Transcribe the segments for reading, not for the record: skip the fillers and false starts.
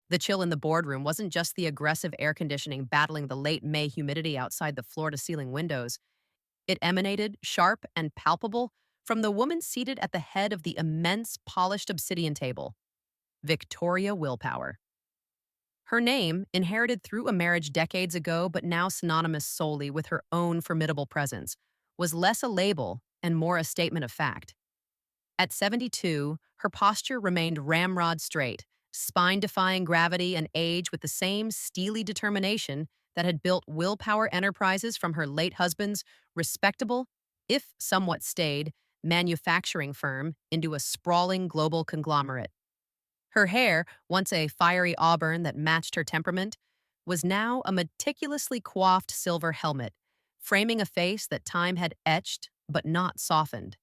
The chill in the boardroom wasn't just the aggressive air conditioning battling the late May humidity outside the floor to ceiling windows. It emanated, sharp and palpable, from the woman seated at the head of the immense polished obsidian table, Victoria Willpower. Her name, inherited through a marriage decades ago but now synonymous solely with her own formidable presence, was less a label and more a statement of fact. At 72, her posture remained ramrod straight, spine defying gravity and age with the same steely determination that had built Willpower Enterprises from her late husband's respectable, if somewhat staid, manufacturing firm into a sprawling global conglomerate. Her hair, once a fiery auburn that matched her temperament, was now a meticulously coiffed silver helmet, framing a face that time had etched but not softened.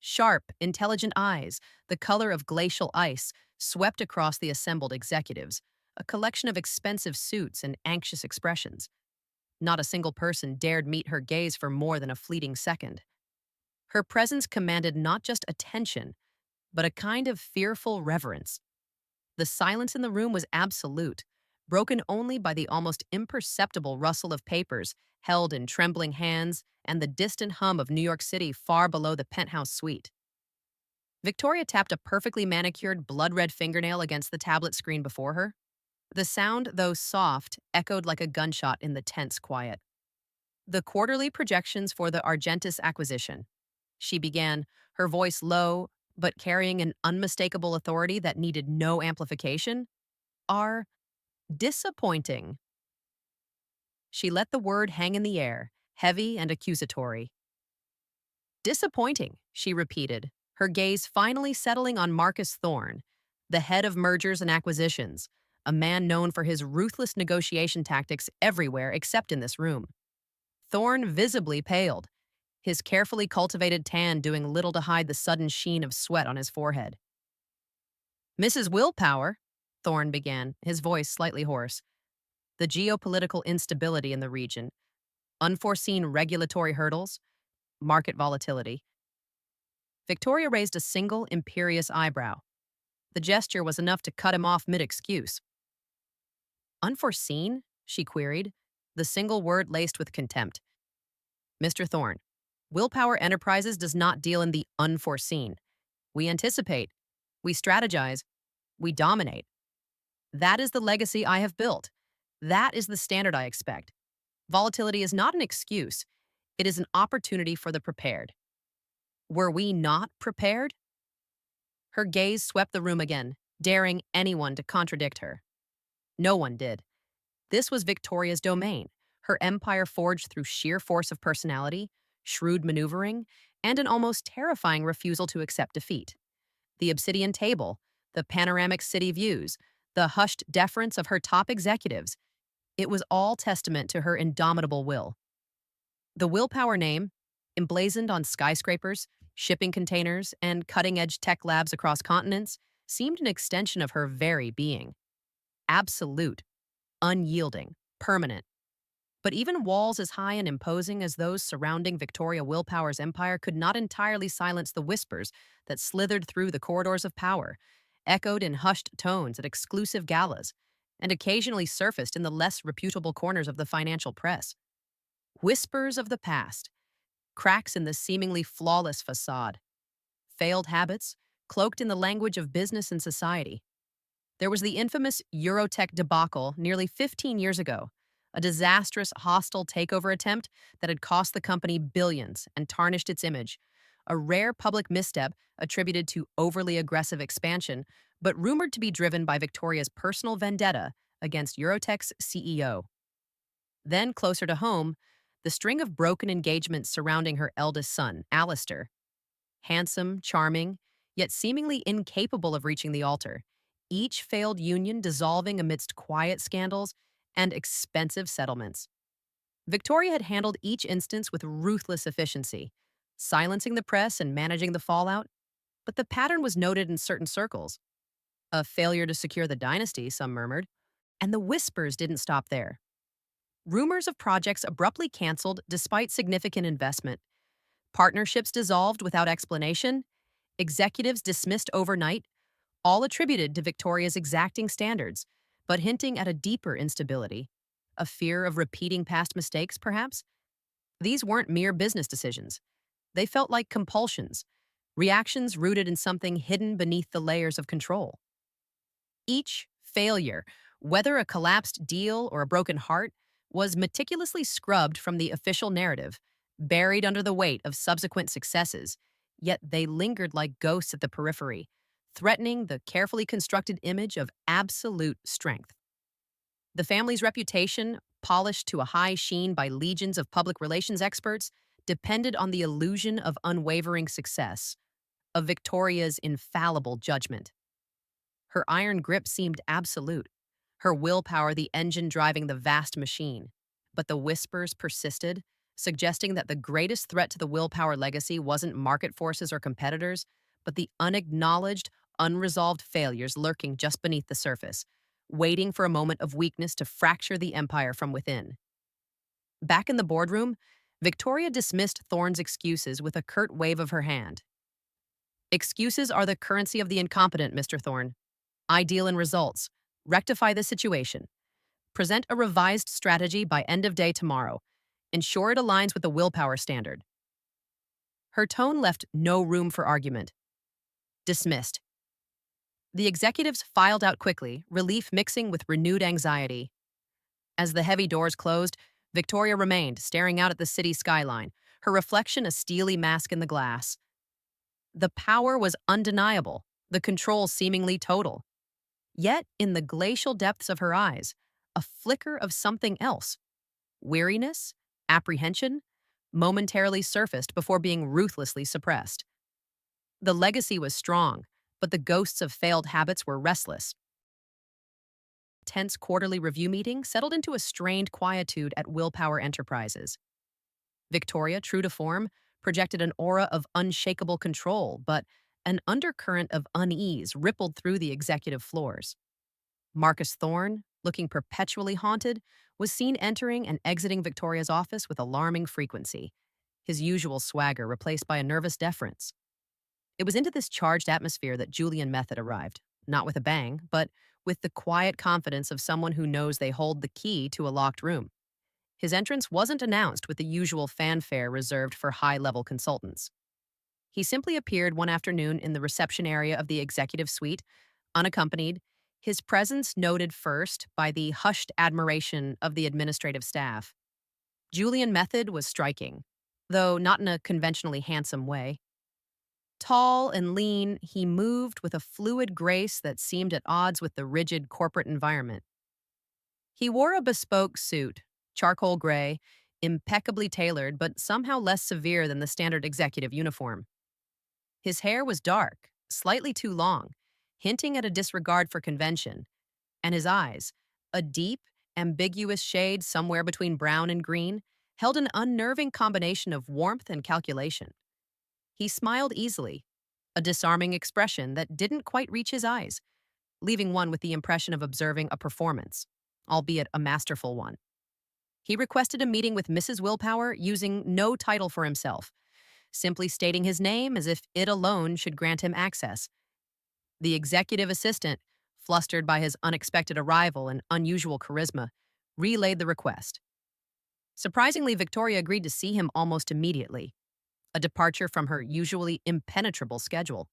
Sharp, intelligent eyes, the color of glacial ice, swept across the assembled executives, a collection of expensive suits and anxious expressions. Not a single person dared meet her gaze for more than a fleeting second. Her presence commanded not just attention, but a kind of fearful reverence. The silence in the room was absolute, broken only by the almost imperceptible rustle of papers held in trembling hands and the distant hum of New York City far below the penthouse suite. Victoria tapped a perfectly manicured, blood-red fingernail against the tablet screen before her. The sound, though soft, echoed like a gunshot in the tense quiet. The quarterly projections for the Argentis acquisition. She began, her voice low, but carrying an unmistakable authority that needed no amplification, are disappointing. She let the word hang in the air, heavy and accusatory. Disappointing, she repeated, her gaze finally settling on Marcus Thorne, the head of mergers and acquisitions, a man known for his ruthless negotiation tactics everywhere except in this room. Thorne visibly paled, his carefully cultivated tan doing little to hide the sudden sheen of sweat on his forehead. Mrs. Willpower, Thorne began, his voice slightly hoarse. The geopolitical instability in the region, unforeseen regulatory hurdles, market volatility. Victoria raised a single imperious eyebrow. The gesture was enough to cut him off mid-excuse. Unforeseen? She queried, the single word laced with contempt. Mr. Thorne, Willpower Enterprises does not deal in the unforeseen. We anticipate, we strategize, we dominate. That is the legacy I have built. That is the standard I expect. Volatility is not an excuse. It is an opportunity for the prepared. Were we not prepared? Her gaze swept the room again, daring anyone to contradict her. No one did. This was Victoria's domain, her empire forged through sheer force of personality, shrewd maneuvering, and an almost terrifying refusal to accept defeat. The obsidian table, the panoramic city views, the hushed deference of her top executives, it was all testament to her indomitable will. The Willpower name, emblazoned on skyscrapers, shipping containers, and cutting-edge tech labs across continents, seemed an extension of her very being. Absolute, unyielding, permanent. But even walls as high and imposing as those surrounding Victoria Willpower's empire could not entirely silence the whispers that slithered through the corridors of power, echoed in hushed tones at exclusive galas, and occasionally surfaced in the less reputable corners of the financial press. Whispers of the past, cracks in the seemingly flawless facade, failed habits, cloaked in the language of business and society. There was the infamous Eurotech debacle nearly 15 years ago, a disastrous hostile takeover attempt that had cost the company billions and tarnished its image, a rare public misstep attributed to overly aggressive expansion, but rumored to be driven by Victoria's personal vendetta against Eurotech's CEO. Then, closer to home, the string of broken engagements surrounding her eldest son, Alistair. Handsome, charming, yet seemingly incapable of reaching the altar, each failed union dissolving amidst quiet scandals and expensive settlements. Victoria had handled each instance with ruthless efficiency, silencing the press and managing the fallout, but the pattern was noted in certain circles. A failure to secure the dynasty, some murmured, and the whispers didn't stop there. Rumors of projects abruptly canceled despite significant investment, partnerships dissolved without explanation, executives dismissed overnight, all attributed to Victoria's exacting standards, but hinting at a deeper instability, a fear of repeating past mistakes, perhaps? These weren't mere business decisions. They felt like compulsions, reactions rooted in something hidden beneath the layers of control. Each failure, whether a collapsed deal or a broken heart, was meticulously scrubbed from the official narrative, buried under the weight of subsequent successes, yet they lingered like ghosts at the periphery, threatening the carefully constructed image of absolute strength. The family's reputation, polished to a high sheen by legions of public relations experts, depended on the illusion of unwavering success, of Victoria's infallible judgment. Her iron grip seemed absolute, her willpower the engine driving the vast machine. But the whispers persisted, suggesting that the greatest threat to the willpower legacy wasn't market forces or competitors, but the unacknowledged, unresolved failures lurking just beneath the surface, waiting for a moment of weakness to fracture the empire from within. Back in the boardroom, Victoria dismissed Thorne's excuses with a curt wave of her hand. Excuses are the currency of the incompetent, Mr. Thorne. I deal in results. Rectify the situation. Present a revised strategy by end of day tomorrow. Ensure it aligns with the willpower standard. Her tone left no room for argument. Dismissed. The executives filed out quickly, relief mixing with renewed anxiety. As the heavy doors closed, Victoria remained, staring out at the city skyline, her reflection a steely mask in the glass. The power was undeniable, the control seemingly total. Yet, in the glacial depths of her eyes, a flicker of something else. Weariness, apprehension, momentarily surfaced before being ruthlessly suppressed. The legacy was strong, but the ghosts of failed habits were restless. Tense quarterly review meeting settled into a strained quietude at Willpower Enterprises. Victoria, true to form, projected an aura of unshakable control, but an undercurrent of unease rippled through the executive floors. Marcus Thorne, looking perpetually haunted, was seen entering and exiting Victoria's office with alarming frequency, his usual swagger replaced by a nervous deference. It was into this charged atmosphere that Julian Method arrived, not with a bang, but with the quiet confidence of someone who knows they hold the key to a locked room. His entrance wasn't announced with the usual fanfare reserved for high-level consultants. He simply appeared one afternoon in the reception area of the executive suite, unaccompanied, his presence noted first by the hushed admiration of the administrative staff. Julian Method was striking, though not in a conventionally handsome way. Tall and lean, he moved with a fluid grace that seemed at odds with the rigid corporate environment. He wore a bespoke suit, charcoal gray, impeccably tailored but somehow less severe than the standard executive uniform. His hair was dark, slightly too long, hinting at a disregard for convention, and his eyes, a deep, ambiguous shade somewhere between brown and green, held an unnerving combination of warmth and calculation. He smiled easily, a disarming expression that didn't quite reach his eyes, leaving one with the impression of observing a performance, albeit a masterful one. He requested a meeting with Mrs. Willpower using no title for himself, simply stating his name as if it alone should grant him access. The executive assistant, flustered by his unexpected arrival and unusual charisma, relayed the request. Surprisingly, Victoria agreed to see him almost immediately, a departure from her usually impenetrable schedule.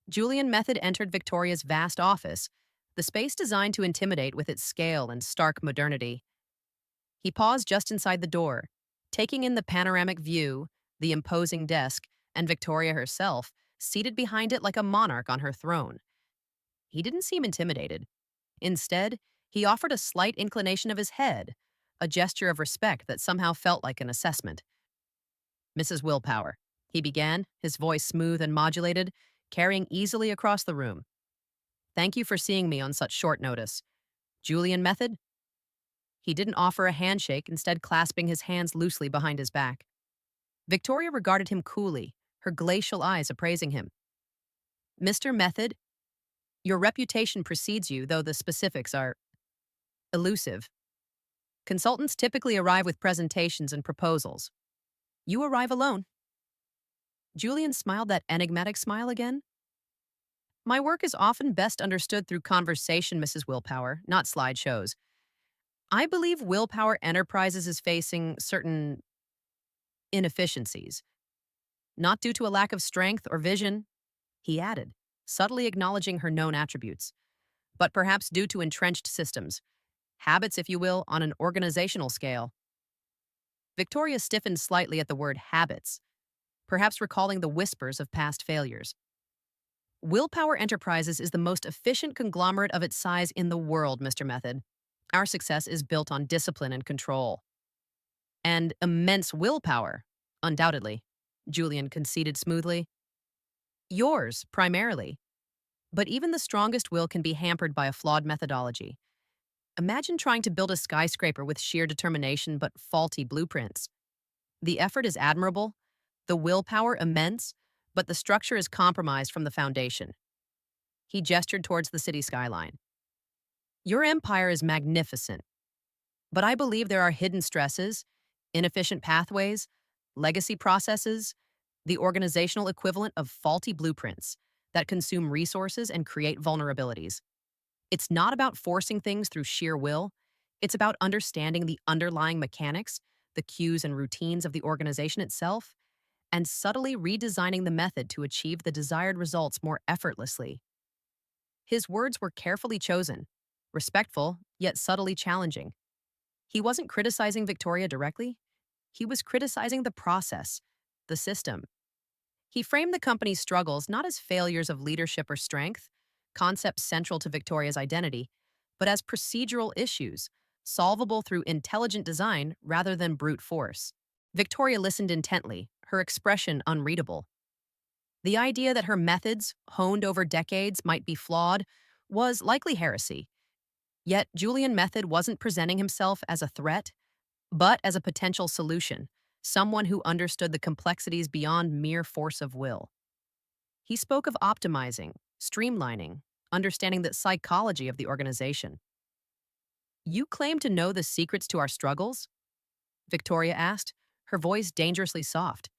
Julian Method entered Victoria's vast office, the space designed to intimidate with its scale and stark modernity. He paused just inside the door, taking in the panoramic view, the imposing desk, and Victoria herself, seated behind it like a monarch on her throne. He didn't seem intimidated. Instead, he offered a slight inclination of his head, a gesture of respect that somehow felt like an assessment. Mrs. Willpower, he began, his voice smooth and modulated, carrying easily across the room. Thank you for seeing me on such short notice. Julian Method? He didn't offer a handshake, instead clasping his hands loosely behind his back. Victoria regarded him coolly, her glacial eyes appraising him. Mr. Method, your reputation precedes you, though the specifics are elusive. Consultants typically arrive with presentations and proposals. You arrive alone. Julian smiled that enigmatic smile again. My work is often best understood through conversation, Mrs. Willpower, not slideshows. I believe Willpower Enterprises is facing certain inefficiencies, not due to a lack of strength or vision, he added, subtly acknowledging her known attributes, but perhaps due to entrenched systems, habits, if you will, on an organizational scale. Victoria stiffened slightly at the word habits, perhaps recalling the whispers of past failures. Willpower Enterprises is the most efficient conglomerate of its size in the world, Mr. Method. Our success is built on discipline and control. And immense willpower, undoubtedly, Julian conceded smoothly. Yours, primarily. But even the strongest will can be hampered by a flawed methodology. Imagine trying to build a skyscraper with sheer determination but faulty blueprints. The effort is admirable, the willpower immense, but the structure is compromised from the foundation. He gestured towards the city skyline. Your empire is magnificent, but I believe there are hidden stresses, inefficient pathways, legacy processes, the organizational equivalent of faulty blueprints that consume resources and create vulnerabilities. It's not about forcing things through sheer will. It's about understanding the underlying mechanics, the cues and routines of the organization itself, and subtly redesigning the method to achieve the desired results more effortlessly. His words were carefully chosen, respectful, yet subtly challenging. He wasn't criticizing Victoria directly. He was criticizing the process, the system. He framed the company's struggles not as failures of leadership or strength, concepts central to Victoria's identity, but as procedural issues, solvable through intelligent design rather than brute force. Victoria listened intently, her expression unreadable. The idea that her methods, honed over decades, might be flawed was likely heresy. Yet Julian Method wasn't presenting himself as a threat, but as a potential solution, someone who understood the complexities beyond mere force of will. He spoke of optimizing, streamlining, understanding the psychology of the organization. You claim to know the secrets to our struggles? Victoria asked, her voice dangerously soft.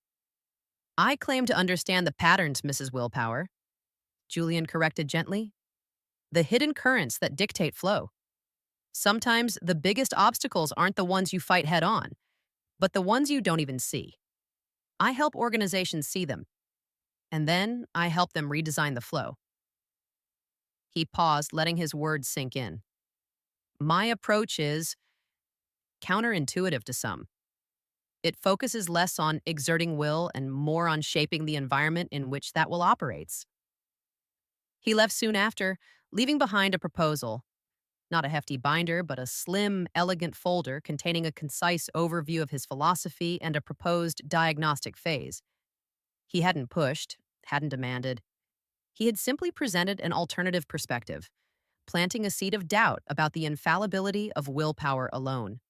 I claim to understand the patterns, Mrs. Willpower, Julian corrected gently. The hidden currents that dictate flow. Sometimes the biggest obstacles aren't the ones you fight head on, but the ones you don't even see. I help organizations see them, and then I help them redesign the flow. He paused, letting his words sink in. My approach is counterintuitive to some. It focuses less on exerting will and more on shaping the environment in which that will operates. He left soon after, leaving behind a proposal. Not a hefty binder, but a slim, elegant folder containing a concise overview of his philosophy and a proposed diagnostic phase. He hadn't pushed, hadn't demanded. He had simply presented an alternative perspective, planting a seed of doubt about the infallibility of willpower alone.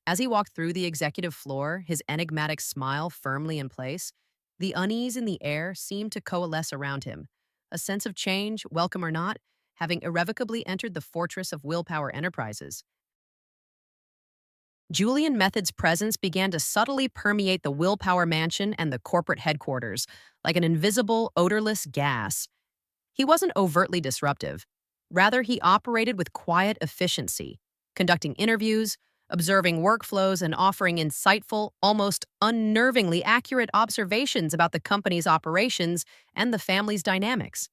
As he walked through the executive floor, his enigmatic smile firmly in place, the unease in the air seemed to coalesce around him, a sense of change, welcome or not, having irrevocably entered the fortress of Willpower Enterprises. Julian Method's presence began to subtly permeate the Willpower Mansion and the corporate headquarters, like an invisible, odorless gas. He wasn't overtly disruptive. Rather, he operated with quiet efficiency, conducting interviews, observing workflows, and offering insightful, almost unnervingly accurate observations about the company's operations and the family's dynamics.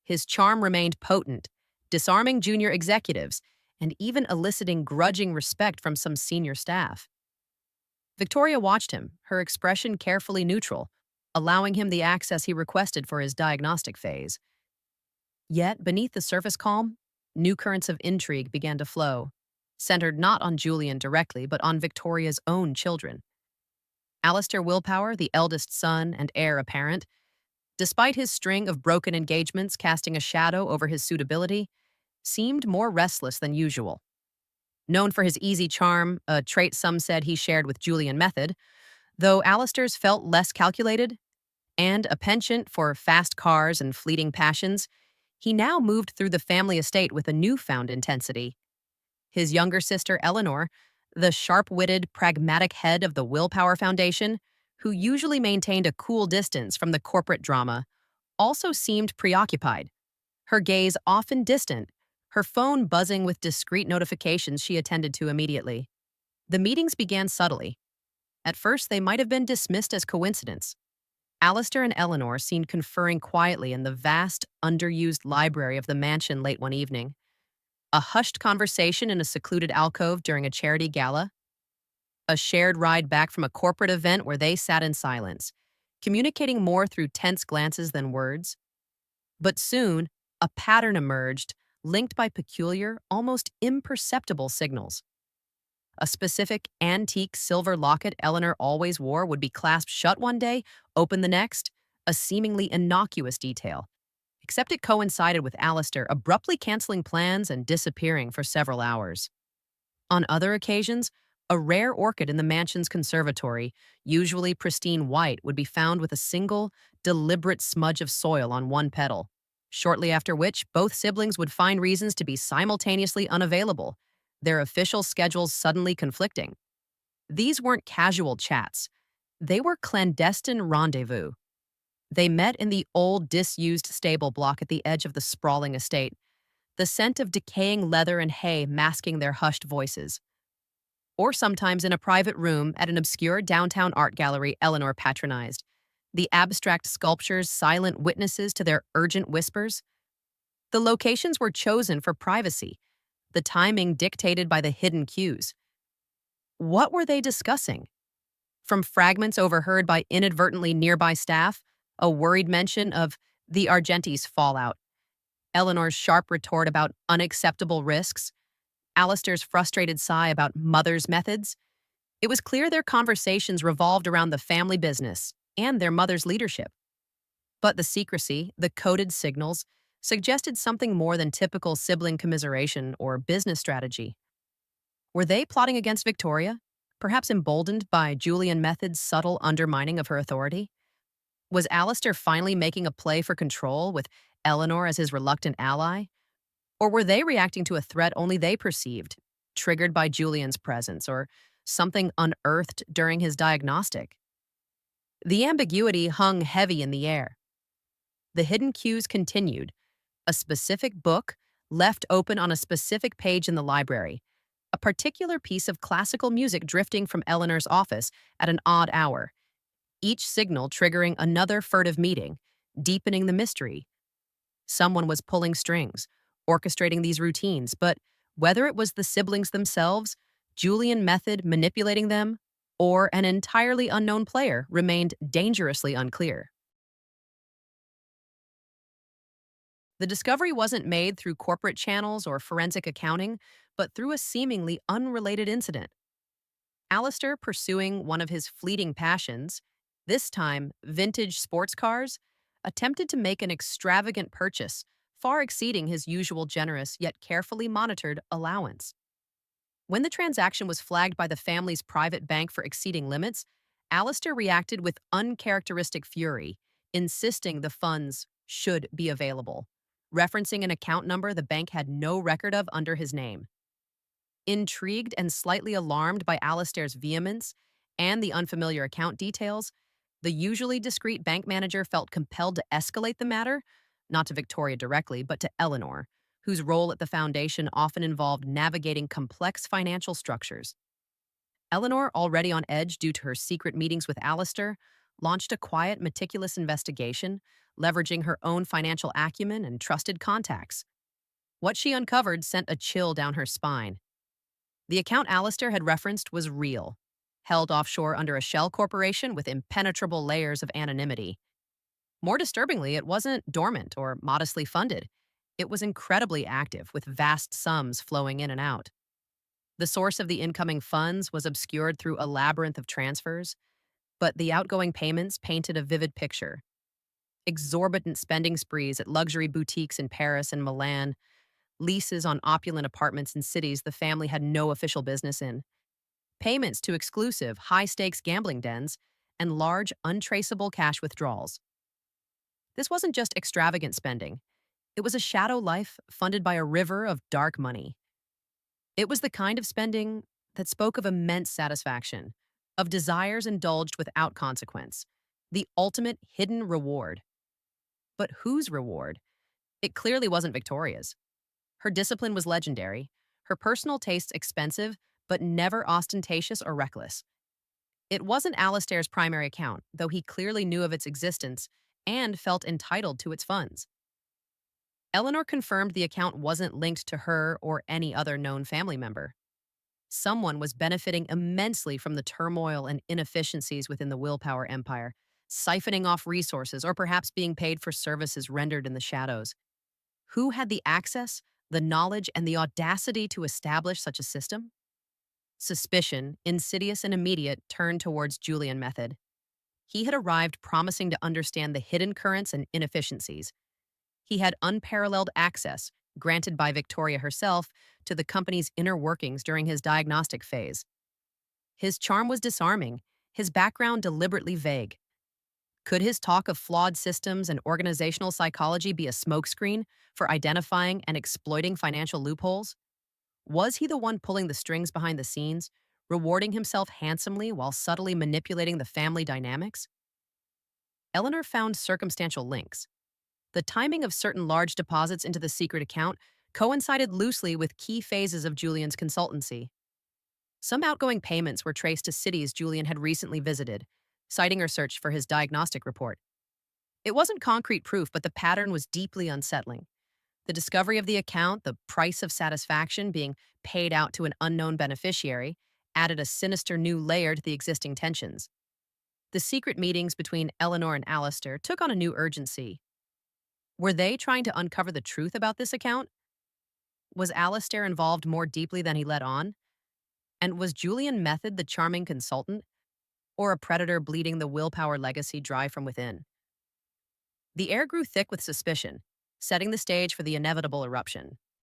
His charm remained potent, disarming junior executives and even eliciting grudging respect from some senior staff. Victoria watched him, her expression carefully neutral, allowing him the access he requested for his diagnostic phase. Yet, beneath the surface calm, new currents of intrigue began to flow, centered not on Julian directly, but on Victoria's own children. Alistair Willpower, the eldest son and heir apparent, despite his string of broken engagements casting a shadow over his suitability, seemed more restless than usual. Known for his easy charm, a trait some said he shared with Julian Method, though Alistair's felt less calculated, and a penchant for fast cars and fleeting passions, he now moved through the family estate with a newfound intensity. His younger sister, Eleanor, the sharp-witted, pragmatic head of the Willpower Foundation, who usually maintained a cool distance from the corporate drama, also seemed preoccupied, her gaze often distant, her phone buzzing with discreet notifications she attended to immediately. The meetings began subtly. At first, they might have been dismissed as coincidence. Alistair and Eleanor seen conferring quietly in the vast, underused library of the mansion late one evening. A hushed conversation in a secluded alcove during a charity gala. A shared ride back from a corporate event where they sat in silence, communicating more through tense glances than words. But soon, a pattern emerged, linked by peculiar, almost imperceptible signals. A specific antique silver locket Eleanor always wore would be clasped shut one day, open the next, a seemingly innocuous detail. Except it coincided with Alistair abruptly canceling plans and disappearing for several hours. On other occasions, a rare orchid in the mansion's conservatory, usually pristine white, would be found with a single, deliberate smudge of soil on one petal, shortly after which both siblings would find reasons to be simultaneously unavailable, their official schedules suddenly conflicting. These weren't casual chats. They were clandestine rendezvous. They met in the old, disused stable block at the edge of the sprawling estate, the scent of decaying leather and hay masking their hushed voices. Or sometimes in a private room at an obscure downtown art gallery Eleanor patronized, the abstract sculptures silent witnesses to their urgent whispers. The locations were chosen for privacy, the timing dictated by the hidden cues. What were they discussing? From fragments overheard by inadvertently nearby staff, a worried mention of the Argenti's fallout, Eleanor's sharp retort about unacceptable risks, Alistair's frustrated sigh about mother's methods. It was clear their conversations revolved around the family business and their mother's leadership. But the secrecy, the coded signals, suggested something more than typical sibling commiseration or business strategy. Were they plotting against Victoria, perhaps emboldened by Julian Method's subtle undermining of her authority? Was Alistair finally making a play for control with Eleanor as his reluctant ally? Or were they reacting to a threat only they perceived, triggered by Julian's presence or something unearthed during his diagnostic? The ambiguity hung heavy in the air. The hidden cues continued. A specific book left open on a specific page in the library, a particular piece of classical music drifting from Eleanor's office at an odd hour, each signal triggering another furtive meeting, deepening the mystery. Someone was pulling strings, orchestrating these routines, but whether it was the siblings themselves, Julian Method manipulating them, or an entirely unknown player remained dangerously unclear. The discovery wasn't made through corporate channels or forensic accounting, but through a seemingly unrelated incident. Alistair pursuing one of his fleeting passions, this time vintage sports cars, attempted to make an extravagant purchase, far exceeding his usual generous yet carefully monitored allowance. When the transaction was flagged by the family's private bank for exceeding limits, Alistair reacted with uncharacteristic fury, insisting the funds should be available, referencing an account number the bank had no record of under his name. Intrigued and slightly alarmed by Alistair's vehemence and the unfamiliar account details, the usually discreet bank manager felt compelled to escalate the matter, not to Victoria directly, but to Eleanor, whose role at the foundation often involved navigating complex financial structures. Eleanor, already on edge due to her secret meetings with Alistair, launched a quiet, meticulous investigation, leveraging her own financial acumen and trusted contacts. What she uncovered sent a chill down her spine. The account Alistair had referenced was real, held offshore under a shell corporation with impenetrable layers of anonymity. More disturbingly, it wasn't dormant or modestly funded. It was incredibly active, with vast sums flowing in and out. The source of the incoming funds was obscured through a labyrinth of transfers, but the outgoing payments painted a vivid picture. Exorbitant spending sprees at luxury boutiques in Paris and Milan, leases on opulent apartments in cities the family had no official business in, payments to exclusive, high-stakes gambling dens, and large, untraceable cash withdrawals. This wasn't just extravagant spending. It was a shadow life funded by a river of dark money. It was the kind of spending that spoke of immense satisfaction, of desires indulged without consequence, the ultimate hidden reward. But whose reward? It clearly wasn't Victoria's. Her discipline was legendary, her personal tastes expensive, but never ostentatious or reckless. It wasn't Alastair's primary account, though he clearly knew of its existence and felt entitled to its funds. Eleanor confirmed the account wasn't linked to her or any other known family member. Someone was benefiting immensely from the turmoil and inefficiencies within the Willpower empire, siphoning off resources or perhaps being paid for services rendered in the shadows. Who had the access, the knowledge, and the audacity to establish such a system? Suspicion, insidious and immediate, turned towards Julian Method. He had arrived promising to understand the hidden currents and inefficiencies. He had unparalleled access, granted by Victoria herself, to the company's inner workings during his diagnostic phase. His charm was disarming, his background deliberately vague. Could his talk of flawed systems and organizational psychology be a smokescreen for identifying and exploiting financial loopholes? Was he the one pulling the strings behind the scenes, rewarding himself handsomely while subtly manipulating the family dynamics? Eleanor found circumstantial links. The timing of certain large deposits into the secret account coincided loosely with key phases of Julian's consultancy. Some outgoing payments were traced to cities Julian had recently visited, citing her search for his diagnostic report. It wasn't concrete proof, but the pattern was deeply unsettling. The discovery of the account, the price of satisfaction being paid out to an unknown beneficiary, added a sinister new layer to the existing tensions. The secret meetings between Eleanor and Alistair took on a new urgency. Were they trying to uncover the truth about this account? Was Alistair involved more deeply than he let on? And was Julian Method the charming consultant, or a predator bleeding the willpower legacy dry from within? The air grew thick with suspicion, setting the stage for the inevitable eruption.